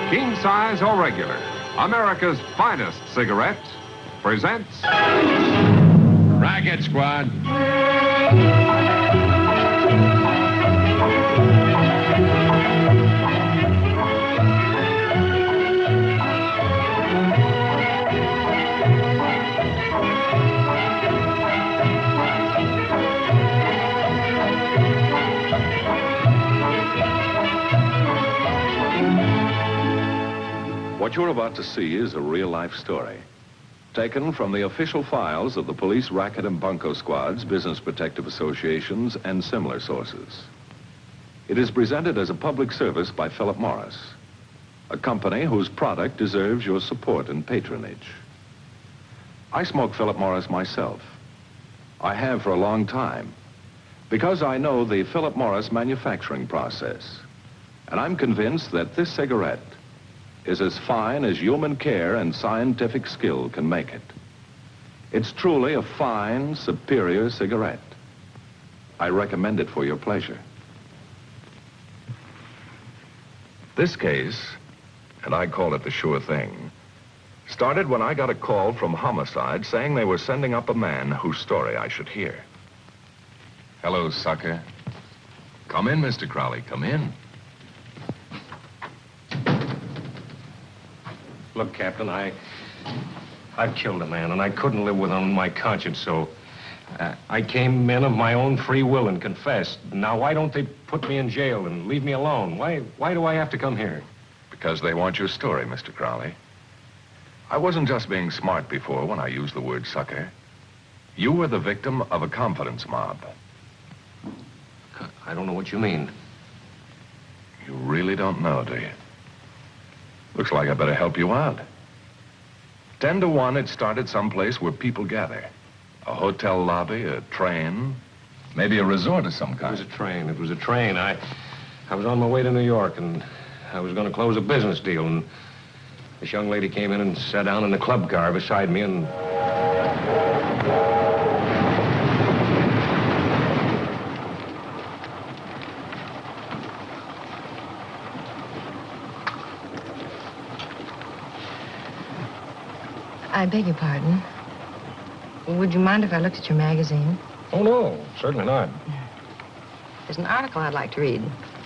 king size or regular, America's finest cigarette presents Racket Squad. What you're about to see is a real-life story, taken from the official files of the police racket and bunco squads, business protective associations, and similar sources. It is presented as a public service by Philip Morris, a company whose product deserves your support and patronage. I smoke Philip Morris myself. I have for a long time, because I know the Philip Morris manufacturing process, and I'm convinced that this cigarette is as fine as human care and scientific skill can make it. It's truly a fine, superior cigarette. I recommend it for your pleasure. This case, and I call it the sure thing, started when I got a call from Homicide saying they were sending up a man whose story I should hear. Hello, sucker. Come in, Mr. Crowley, come in. Look, Captain, I've killed a man, and I couldn't live with it on my conscience, so I came in of my own free will and confessed. Now, why don't they put me in jail and leave me alone? Why do I have to come here? Because they want your story, Mr. Crowley. I wasn't just being smart before when I used the word sucker. You were the victim of a confidence mob. I don't know what you mean. You really don't know, do you? Looks like I better help you out. 10 to 1, it started someplace where people gather. A hotel lobby, a train, maybe a resort of some kind. It was a train. I was on my way to New York, and I was going to close a business deal, and this young lady came in and sat down in the club car beside me, and... I beg your pardon. Would you mind if I looked at your magazine? Oh, no, certainly not. There's an article I'd like to read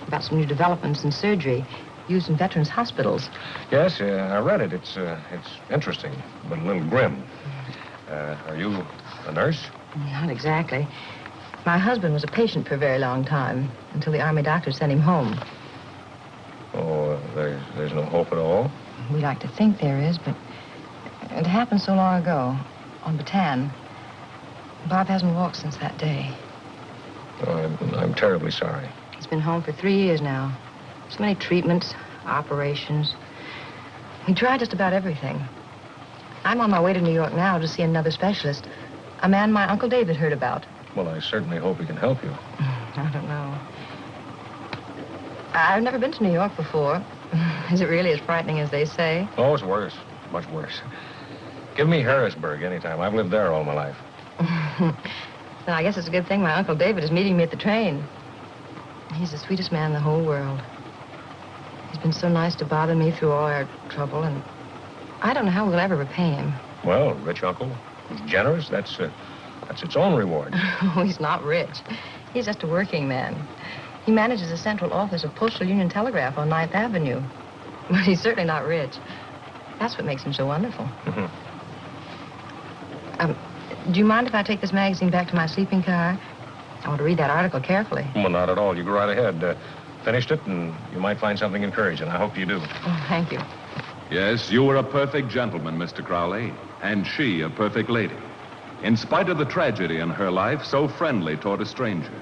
about some new developments in surgery used in veterans' hospitals. Yes, I read it. It's interesting, but a little grim. Are you a nurse? Not exactly. My husband was a patient for a very long time, until the Army doctor sent him home. Oh, there's no hope at all? We like to think there is, but it happened so long ago, on Beaudine. Bob hasn't walked since that day. Oh, I'm terribly sorry. He's been home for 3 years now. So many treatments, operations. He tried just about everything. I'm on my way to New York now to see another specialist, a man my Uncle David heard about. Well, I certainly hope he can help you. I don't know. I've never been to New York before. Is it really as frightening as they say? Oh, it's worse. Much worse. Give me Harrisburg anytime. I've lived there all my life. Then I guess it's a good thing my Uncle David is meeting me at the train. He's the sweetest man in the whole world. He's been so nice to bother me through all our trouble, and I don't know how we'll ever repay him. Well, rich uncle. He's generous. That's its own reward. Oh, he's not rich. He's just a working man. He manages the central office of Postal Union Telegraph on 9th Avenue. But he's certainly not rich. That's what makes him so wonderful. Mm-hmm. Do you mind if I take this magazine back to my sleeping car? I want to read that article carefully. Well, not at all. You go right ahead. Finished it, and you might find something encouraging. I hope you do. Oh, thank you. Yes, you were a perfect gentleman, Mr. Crowley, and she a perfect lady. In spite of the tragedy in her life, so friendly toward a stranger.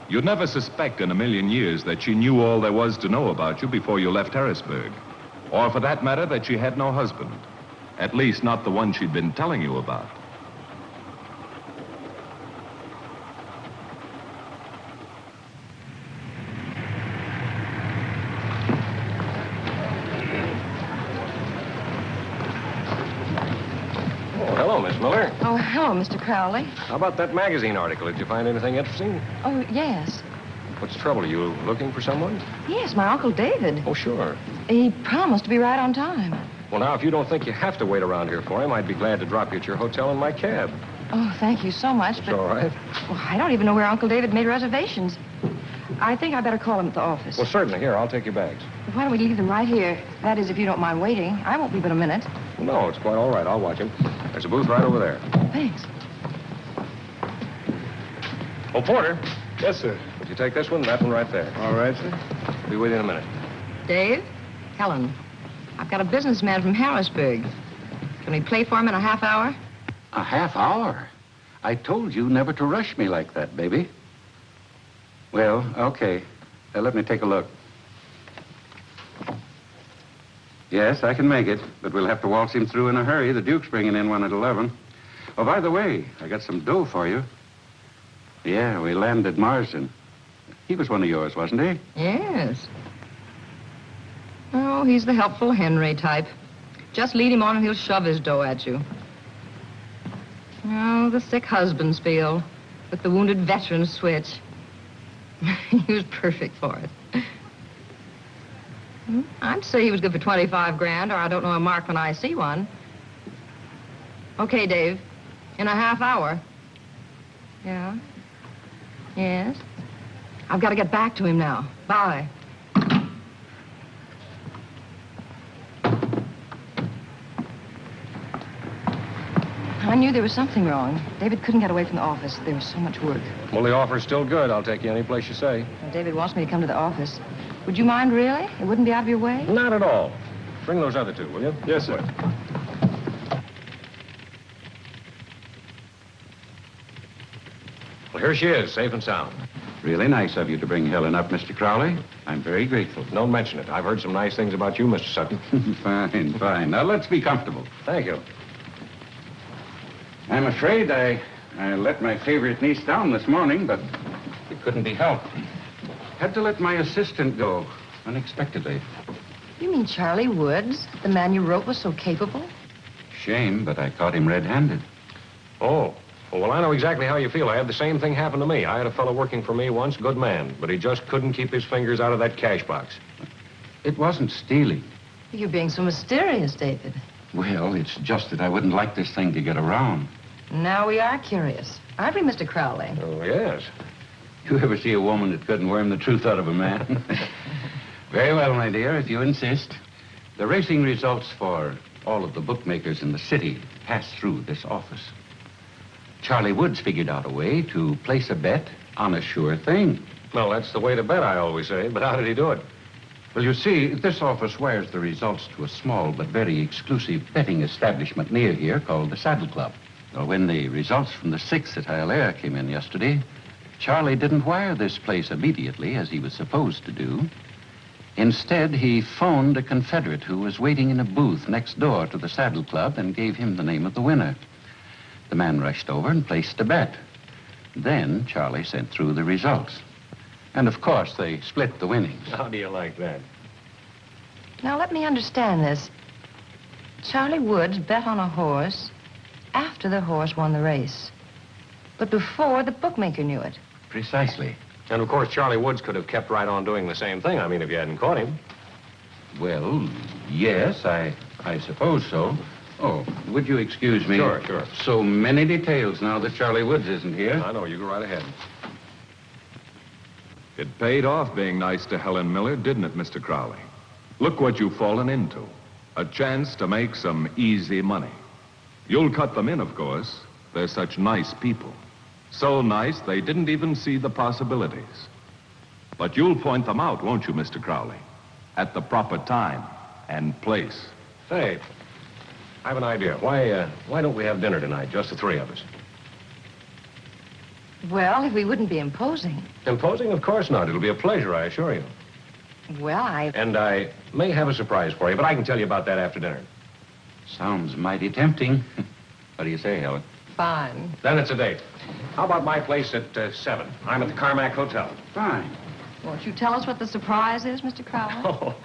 You'd never suspect in a million years that she knew all there was to know about you before you left Harrisburg. Or, for that matter, that she had no husband. At least, not the one she'd been telling you about. Oh, hello, Miss Miller. Oh, hello, Mr. Crowley. How about that magazine article? Did you find anything interesting? Oh, yes. What's the trouble? Are you looking for someone? Yes, my Uncle David. Oh, sure. He promised to be right on time. Well, now, if you don't think you have to wait around here for him, I'd be glad to drop you at your hotel in my cab. Oh, thank you so much, It's but... all right. Well, I don't even know where Uncle David made reservations. I think I better call him at the office. Well, certainly. Here, I'll take your bags. Why don't we leave them right here? That is, if you don't mind waiting. I won't be but a minute. No, it's quite all right. I'll watch him. There's a booth right over there. Thanks. Oh, Porter, Yes, sir. would you take this one and that one right there? All right, sir. I'll be with you in a minute. Dave? Helen. I've got a businessman from Harrisburg. Can we play for him in a half hour? A half hour? I told you never to rush me like that, baby. Well, okay. Let me take a look. Yes, I can make it, but we'll have to waltz him through in a hurry. The Duke's bringing in one at 11. Oh, by the way, I got some dough for you. Yeah, we landed Marsden. He was one of yours, wasn't he? Yes. Oh, he's the helpful Henry type. Just lead him on and he'll shove his dough at you. Oh, the sick husband's feel with the wounded veteran's switch. He was perfect for it. I'd say he was good for 25 grand, or I don't know a mark when I see one. Okay, Dave. In a half hour. Yeah? Yes? I've got to get back to him now. Bye. I knew there was something wrong. David couldn't get away from the office. There was so much work. Well, the offer's still good. I'll take you any place you say. Well, David wants me to come to the office. Would you mind, really? It wouldn't be out of your way? Not at all. Bring those other two, will you? Yes, sir. Well, here she is, safe and sound. Really nice of you to bring Helen up, Mr. Crowley. I'm very grateful. Don't mention it. I've heard some nice things about you, Mr. Sutton. Fine, fine. Now, let's be comfortable. Thank you. I'm afraid I let my favorite niece down this morning, but it couldn't be helped. Had to let my assistant go unexpectedly. You mean Charley Woods? The man you wrote was so capable? Shame, but I caught him red-handed. Oh. Well, I know exactly how you feel. I had the same thing happen to me. I had a fellow working for me once, good man, but he just couldn't keep his fingers out of that cash box. It wasn't stealing. You're being so mysterious, David. Well, it's just that I wouldn't like this thing to get around. Now we are curious. Aren't we, Mr. Crowley? Oh, yes. You ever see a woman that couldn't worm the truth out of a man? Very well, my dear, if you insist. The racing results for all of the bookmakers in the city pass through this office. Charley Woods figured out a way to place a bet on a sure thing. Well, that's the way to bet, I always say. But how did he do it? Well, you see, this office wires the results to a small but very exclusive betting establishment near here called the Saddle Club. Well, when the results from the 6th at Hialeah came in yesterday, Charley didn't wire this place immediately, as he was supposed to do. Instead, he phoned a Confederate who was waiting in a booth next door to the Saddle Club and gave him the name of the winner. The man rushed over and placed a bet. Then Charley sent through the results. And, of course, they split the winnings. How do you like that? Now, let me understand this. Charley Woods bet on a horse after the horse won the race, but before the bookmaker knew it. Precisely. And, of course, Charley Woods could have kept right on doing the same thing. I mean, if you hadn't caught him. Well, yes, I suppose so. Oh, would you excuse me? Sure, sure. So many details now that Charley Woods isn't here. I know. You go right ahead. It paid off being nice to Helen Miller, didn't it, Mr. Crowley? Look what you've fallen into. A chance to make some easy money. You'll cut them in, of course. They're such nice people. So nice, they didn't even see the possibilities. But you'll point them out, won't you, Mr. Crowley? At the proper time and place. Say, I have an idea. Why don't we have dinner tonight, just the three of us? Well, if we wouldn't be imposing. Imposing? Of course not. It'll be a pleasure, I assure you. Well, And I may have a surprise for you, but I can tell you about that after dinner. Sounds mighty tempting. What do you say, Helen? Fine. Then it's a date. How about my place at 7? I'm at the Carmack Hotel. Fine. Won't you tell us what the surprise is, Mr. Crowley? Oh,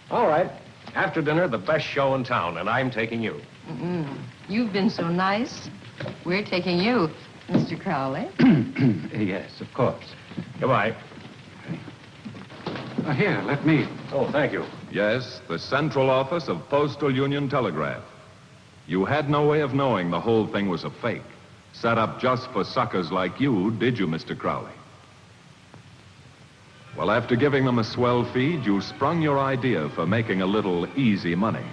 all right. After dinner, the best show in town, and I'm taking you. You've been so nice. We're taking you, Mr. Crowley. Yes, of course. Goodbye. Here, let me. Oh, thank you. Yes, the central office of Postal Union Telegraph. You had no way of knowing the whole thing was a fake, set up just for suckers like you, did you, Mr. Crowley? Well, after giving them a swell feed, you sprung your idea for making a little easy money.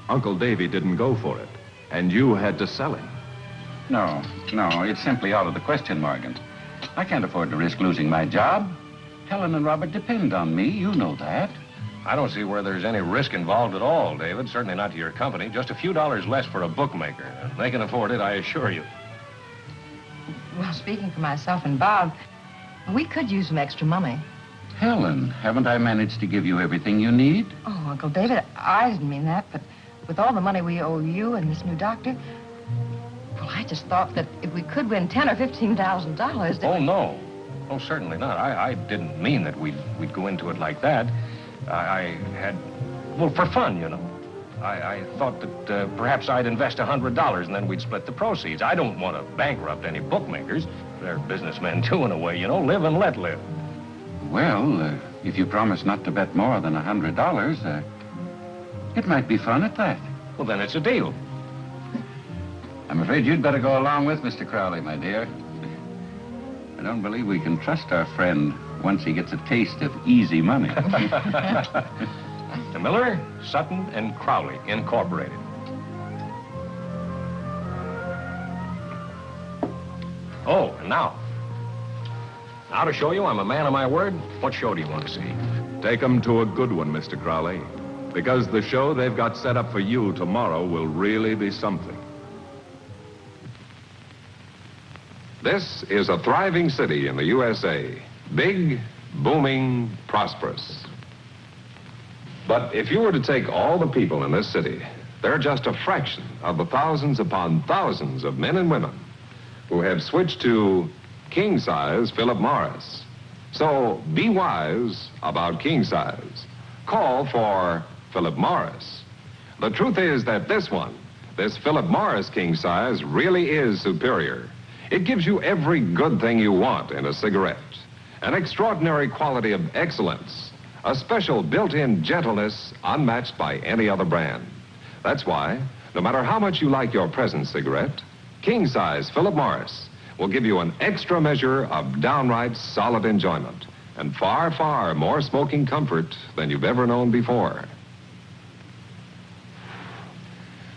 Uncle Davy didn't go for it, and you had to sell him. No, it's simply out of the question, Morgan. I can't afford to risk losing my job. Helen and Robert depend on me, you know that. I don't see where there's any risk involved at all, David. Certainly not to your company. Just a few dollars less for a bookmaker. They can afford it, I assure you. Well, speaking for myself and Bob, we could use some extra money. Helen, haven't I managed to give you everything you need? Oh, Uncle David, I didn't mean that, but with all the money we owe you and this new doctor, well, I just thought that if we could win $10,000 or $15,000... Oh, no. Oh, certainly not. I didn't mean that we'd go into it like that. I had, well, for fun, you know. I thought that perhaps I'd invest $100 and then we'd split the proceeds. I don't want to bankrupt any bookmakers. They're businessmen too, in a way, you know. Live and let live. Well, if you promise not to bet more than $100, it might be fun at that. Well, then it's a deal. I'm afraid you'd better go along with Mr. Crowley, my dear. I don't believe we can trust our friend once he gets a taste of easy money. To Miller, Sutton, and Crowley, Incorporated. Oh, and now to show you I'm a man of my word, what show do you want to see? Take them to a good one, Mr. Crowley, because the show they've got set up for you tomorrow will really be something. This is a thriving city in the USA. Big, booming, prosperous. But if you were to take all the people in this city, they're just a fraction of the thousands upon thousands of men and women who have switched to king-size Philip Morris. So be wise about king-size. Call for Philip Morris. The truth is that this Philip Morris king-size, really is superior. It gives you every good thing you want in a cigarette. An extraordinary quality of excellence. A special built-in gentleness unmatched by any other brand. That's why, no matter how much you like your present cigarette, king-size Philip Morris will give you an extra measure of downright solid enjoyment and far, far more smoking comfort than you've ever known before.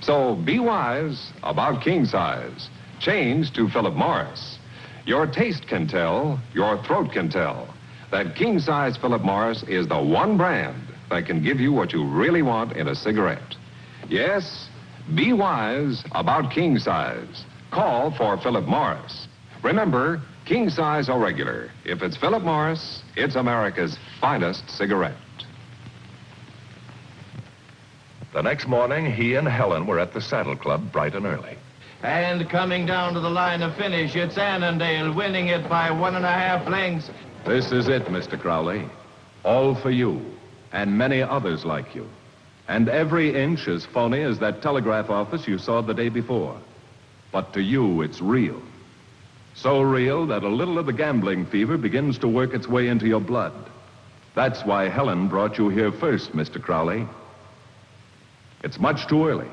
So be wise about king-size. Change to Philip Morris. Your taste can tell, your throat can tell, that king-size Philip Morris is the one brand that can give you what you really want in a cigarette. Yes, be wise about king-size. Call for Philip Morris. Remember, king-size or regular, if it's Philip Morris, it's America's finest cigarette. The next morning, he and Helen were at the Saddle Club bright and early. And coming down to the line of finish, it's Annandale winning it by 1.5 lengths. This is it, Mr. Crowley. All for you, and many others like you. And every inch as phony as that telegraph office you saw the day before. But to you, it's real. So real that a little of the gambling fever begins to work its way into your blood. That's why Helen brought you here first, Mr. Crowley. It's much too early,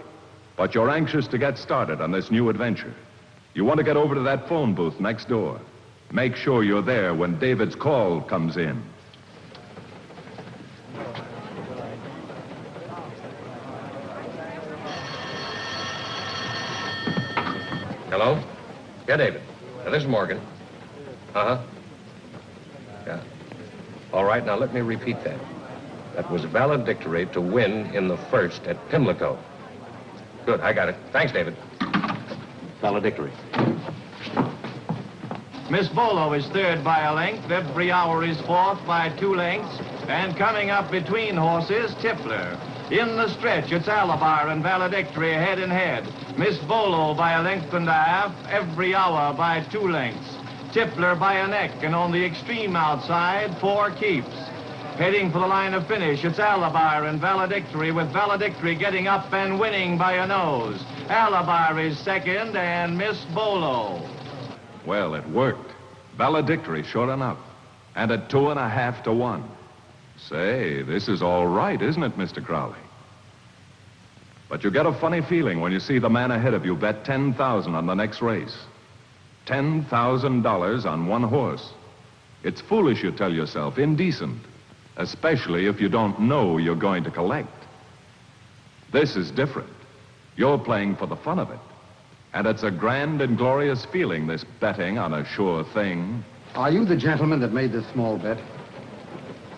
but you're anxious to get started on this new adventure. You want to get over to that phone booth next door. Make sure you're there when David's call comes in. Hello? Yeah, David. This is Morgan. Uh-huh. Yeah. All right, now let me repeat that. That was valedictory to win in the first at Pimlico. Good, I got it. Thanks, David. Valedictory. Miss Bolo is third by a length. Every Hour is fourth by 2 lengths. And coming up between horses, Tippler. In the stretch, it's Alabar and Valedictory head and head. Miss Bolo by 1.5 lengths. Every Hour by 2 lengths. Tippler by a neck, and on the extreme outside, 4 keeps. Heading for the line of finish, it's Alabar and Valedictory, with Valedictory getting up and winning by a nose. Alabar is second, and Miss Bolo. Well, it worked. Valedictory, sure enough. And at 2.5 to 1. Say, this is all right, isn't it, Mr. Crowley? But you get a funny feeling when you see the man ahead of you bet $10,000 on the next race. $10,000 on one horse. It's foolish, you tell yourself, indecent, especially if you don't know you're going to collect. This is different. You're playing for the fun of it. And it's a grand and glorious feeling, this betting on a sure thing. Are you the gentleman that made this small bet?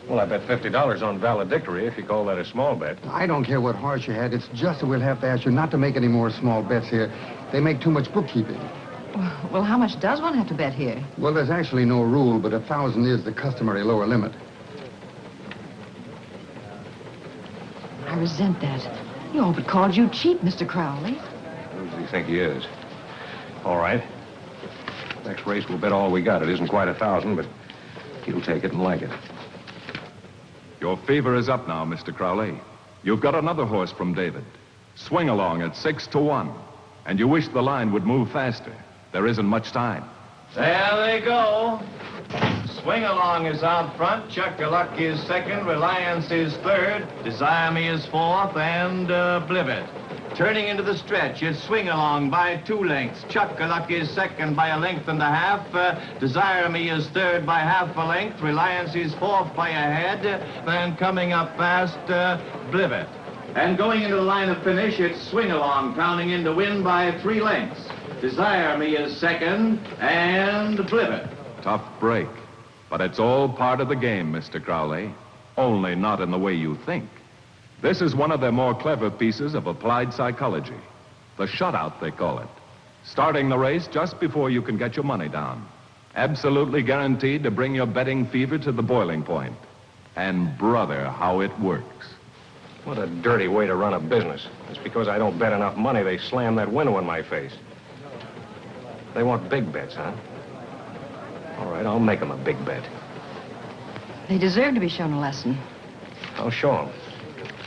Well, I bet $50 on valedictory, if you call that a small bet. I don't care what horse you had. It's just that we'll have to ask you not to make any more small bets here. They make too much bookkeeping. Well, how much does one have to bet here? Well, there's actually no rule, but 1,000 is the customary lower limit. I resent that. He all but called you cheap, Mr. Crowley. Who does he think he is? All right. Next race, we'll bet all we got. It isn't quite 1,000, but he'll take it and like it. Your fever is up now, Mr. Crowley. You've got another horse from David. Swing along at 6-1. And you wish the line would move faster. There isn't much time. There they go. Swing Along is out front. Chuck-a-Luck is second. Reliance is third. Desire Me is fourth. And Blivet. Turning into the stretch, it's Swing Along by 2 lengths. Chuck-a-Luck is second by 1.5 lengths. Desire Me is third by 0.5 length. Reliance is fourth by a head. Then coming up fast, Blivet. And going into the line of finish, it's Swing Along, pounding in to win by 3 lengths. Desire Me is second, and Blivet. Tough break. But it's all part of the game, Mr. Crowley. Only not in the way you think. This is one of their more clever pieces of applied psychology. The shutout, they call it. Starting the race just before you can get your money down. Absolutely guaranteed to bring your betting fever to the boiling point. And brother, how it works. What a dirty way to run a business. It's because I don't bet enough money they slam that window in my face. They want big bets, huh? All right, I'll make them a big bet. They deserve to be shown a lesson. I'll show them.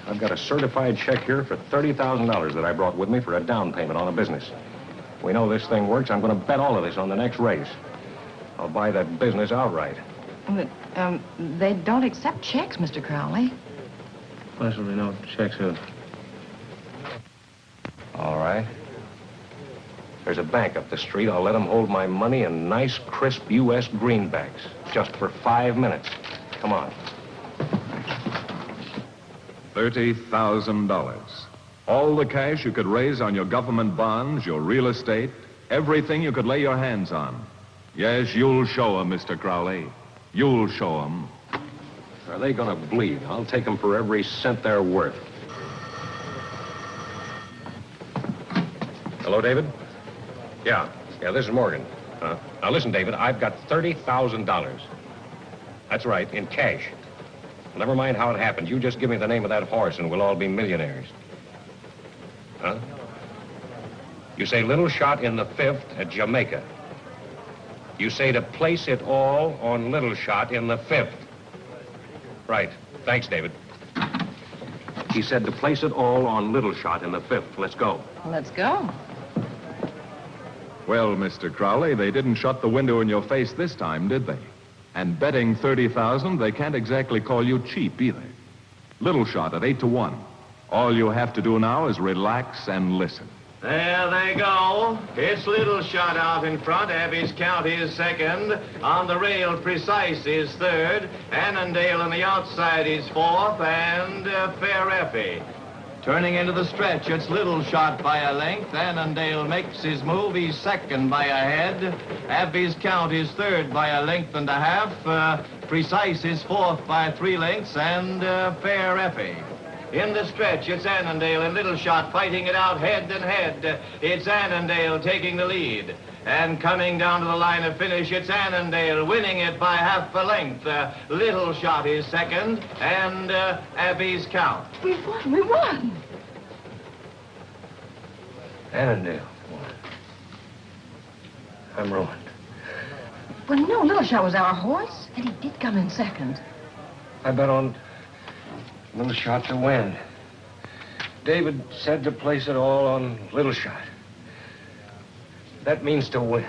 I've got a certified check here for $30,000 that I brought with me for a down payment on a business. We know this thing works. I'm going to bet all of this on the next race. I'll buy that business outright. But, they don't accept checks, Mr. Crowley. Possibly no checks, All right. There's a bank up the street. I'll let them hold my money in nice, crisp U.S. greenbacks. Just for 5 minutes. Come on. $30,000. All the cash you could raise on your government bonds, your real estate, everything you could lay your hands on. Yes, you'll show 'em, Mr. Crowley. You'll show 'em. Are they going to bleed? I'll take them for every cent they're worth. Hello, David? Yeah, this is Morgan. Now, listen, David, I've got $30,000. That's right, in cash. Never mind how it happened. You just give me the name of that horse and we'll all be millionaires. Huh? You say Little Shot in the 5th at Jamaica. You say to place it all on Little Shot in the 5th. Right. Thanks, David. He said to place it all on Little Shot in the 5th. Let's go. Let's go. Well, Mr. Crowley, they didn't shut the window in your face this time, did they? And betting $30,000, they can't exactly call you cheap either. Little Shot at 8-1. All you have to do now is relax and listen. There they go. It's Little Shot out in front. Abby's Count is second. On the rail, Precise is third. Annandale on the outside is fourth. And Fair Effie. Turning into the stretch, it's Little Shot by a length. Annandale makes his move. He's second by a head. Abby's Count is third by 1.5 lengths. Precise is fourth by 3 lengths. And Fair Effie. In the stretch, it's Annandale and Little Shot fighting it out head and head. It's Annandale taking the lead. And coming down to the line of finish, it's Annandale winning it by 0.5 length. Little Shot is second, and Abby's Count. We won, we won. Annandale. I'm ruined. Well, no, Little Shot was our horse, and he did come in second. I bet on Little Shot to win. David said to place it all on Little Shot. That means to win.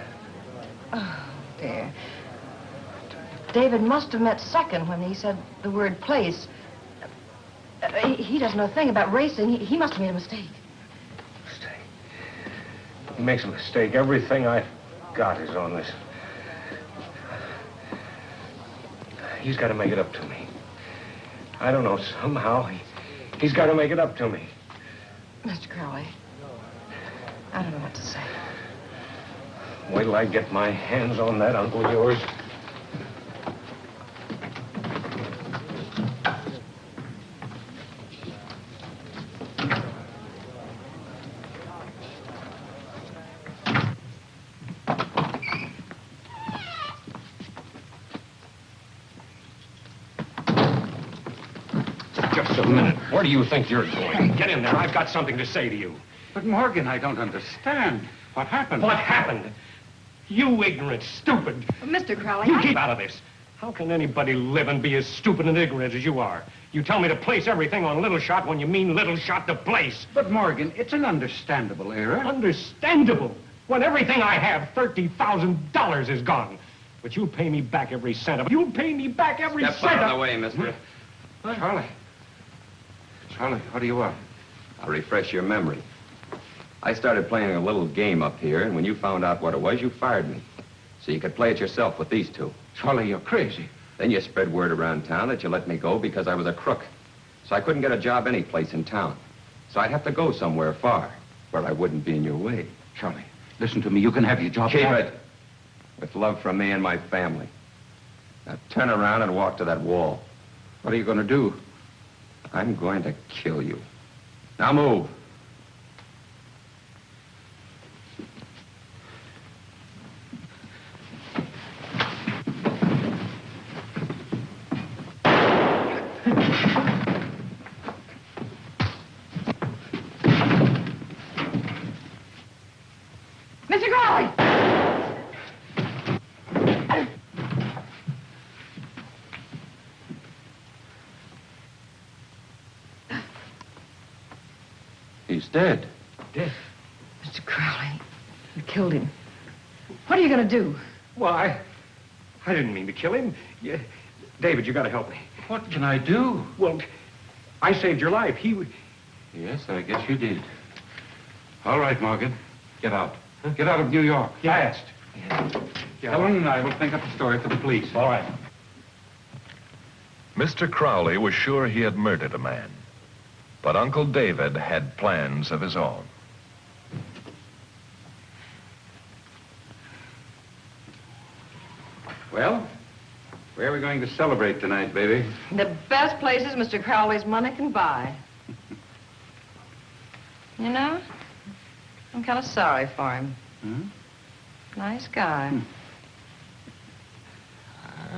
Oh, dear. David must have met second when he said the word place. He doesn't know a thing about racing. He must have made a mistake. Mistake? He makes a mistake. Everything I've got is on this. He's got to make it up to me. I don't know, somehow he's got to make it up to me. Mr. Crowley, I don't know what to say. Wait till I get my hands on that uncle of yours. Just a minute. Where do you think you're going? Get in there. I've got something to say to you. But, Morgan, I don't understand. What happened? What happened? You ignorant, stupid. Mr. Crowley, You keep out of this. How can anybody live and be as stupid and ignorant as you are? You tell me to place everything on Little Shot when you mean Little Shot to place. But, Morgan, it's an understandable error. Understandable. When everything I have, $30,000 is gone. But you'll pay me back every cent of it. You'll pay me back every cent Step out of of the way, mister. Charley. Charley, what do you want? I'll refresh your memory. I started playing a little game up here, and when you found out what it was, you fired me. So you could play it yourself with these two. Charley, you're crazy. Then you spread word around town that you let me go because I was a crook. So I couldn't get a job any place in town. So I'd have to go somewhere far, where I wouldn't be in your way. Charley, listen to me. You can have your job Keep back. it. With love from me and my family. Now turn around and walk to that wall. What are you going to do? I'm going to kill you. Now move. Mr. Crowley! He's dead. Dead? Mr. Crowley, you killed him. What are you going to do? Well, I didn't mean to kill him. David, you got to help me. What can I do? Well, I saved your life. Yes, I guess you did. All right, Morgan. Get out. Get out of New York. Fast. Helen and I will think up a story for the police. All right. Mr. Crowley was sure he had murdered a man. But Uncle David had plans of his own. Well, where are we going to celebrate tonight, baby? The best places Mr. Crowley's money can buy. You know, I'm kind of sorry for him. Hmm? Nice guy.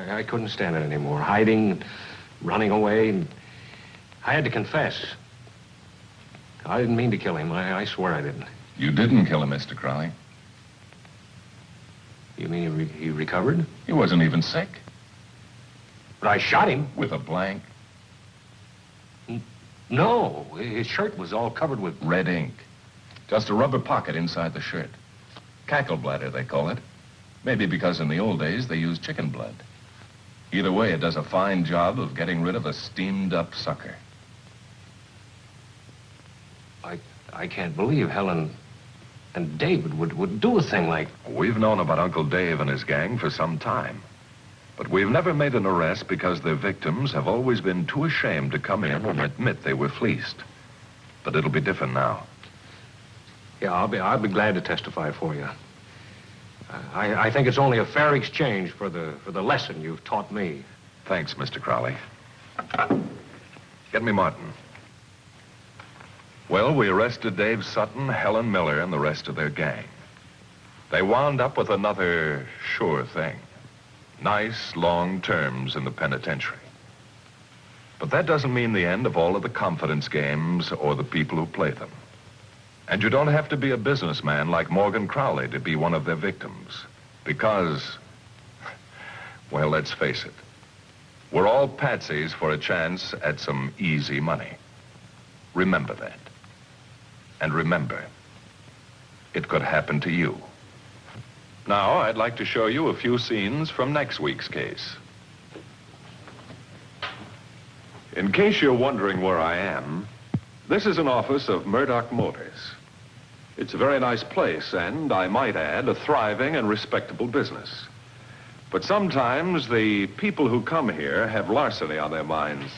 I couldn't stand it anymore. Hiding, running away. And I had to confess. I didn't mean to kill him. I swear I didn't. You didn't kill him, Mr. Crowley. You mean he recovered? He wasn't even sick. But I shot him. With a blank. No, his shirt was all covered with... Red ink. Just a rubber pocket inside the shirt. Cackle bladder, they call it. Maybe because in the old days they used chicken blood. Either way, it does a fine job of getting rid of a steamed-up sucker. I can't believe Helen and David would do a thing like... We've known about Uncle Dave and his gang for some time. But we've never made an arrest because their victims have always been too ashamed to come in and admit they were fleeced. But it'll be different now. Yeah, I'll be glad to testify for you. I think it's only a fair exchange for the lesson you've taught me. Thanks, Mr. Crowley. Get me Martin. Well, we arrested Dave Sutton, Helen Miller, and the rest of their gang. They wound up with another sure thing. Nice, long terms in the penitentiary. But that doesn't mean the end of all of the confidence games or the people who play them. And you don't have to be a businessman like Morgan Crowley to be one of their victims. Because, well, let's face it. We're all patsies for a chance at some easy money. Remember that. And remember, it could happen to you. Now, I'd like to show you a few scenes from next week's case. In case you're wondering where I am, this is an office of Murdoch Motors. It's a very nice place, and I might add, a thriving and respectable business. But sometimes the people who come here have larceny on their minds.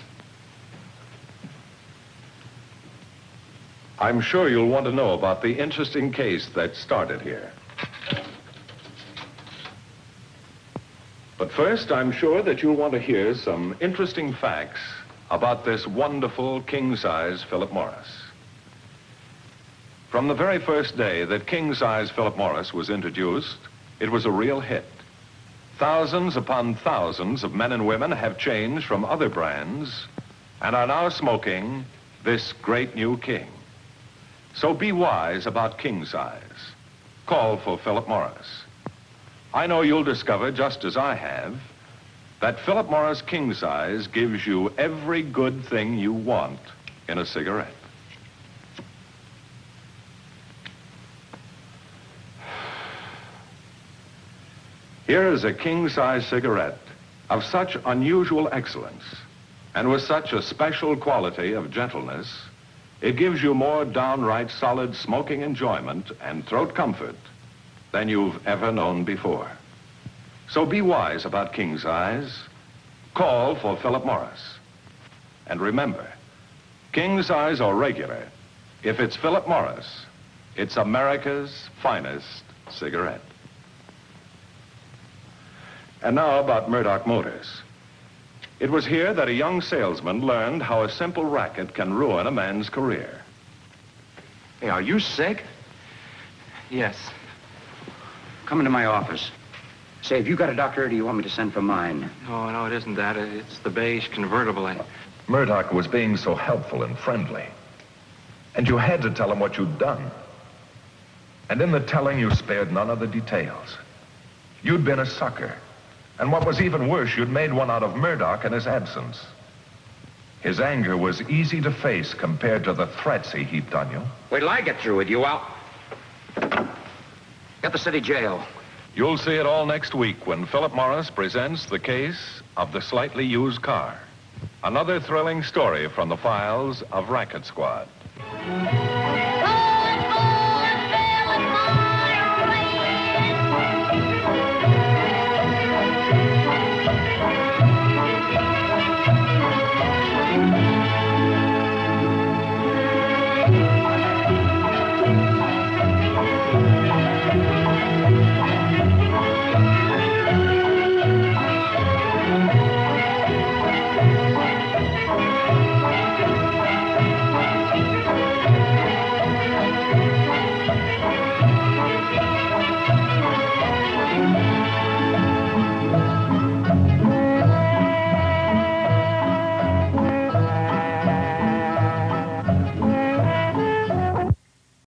I'm sure you'll want to know about the interesting case that started here. But first, I'm sure that you'll want to hear some interesting facts about this wonderful king-size Philip Morris. From the very first day that king-size Philip Morris was introduced, it was a real hit. Thousands upon thousands of men and women have changed from other brands and are now smoking this great new king. So be wise about king size. Call for Philip Morris. I know you'll discover, just as I have, that Philip Morris king size gives you every good thing you want in a cigarette. Here is a king-size cigarette of such unusual excellence and with such a special quality of gentleness, it gives you more downright solid smoking enjoyment and throat comfort than you've ever known before. So be wise about king size. Call for Philip Morris. And remember, king size or regular, if it's Philip Morris, it's America's finest cigarette. And now about Murdoch Motors. It was here that a young salesman learned how a simple racket can ruin a man's career. Hey, are you sick? Yes. Come into my office. Say, have you got a doctor, or do you want me to send for mine? No, it isn't that. It's the beige convertible. Murdoch was being so helpful and friendly. And you had to tell him what you'd done. And in the telling, you spared none of the details. You'd been a sucker. And what was even worse, you'd made one out of Murdoch in his absence. His anger was easy to face compared to the threats he heaped on you. Wait till I get through with you. I'll get the city jail. You'll see it all next week when Philip Morris presents the case of the slightly used car. Another thrilling story from the files of Racket Squad.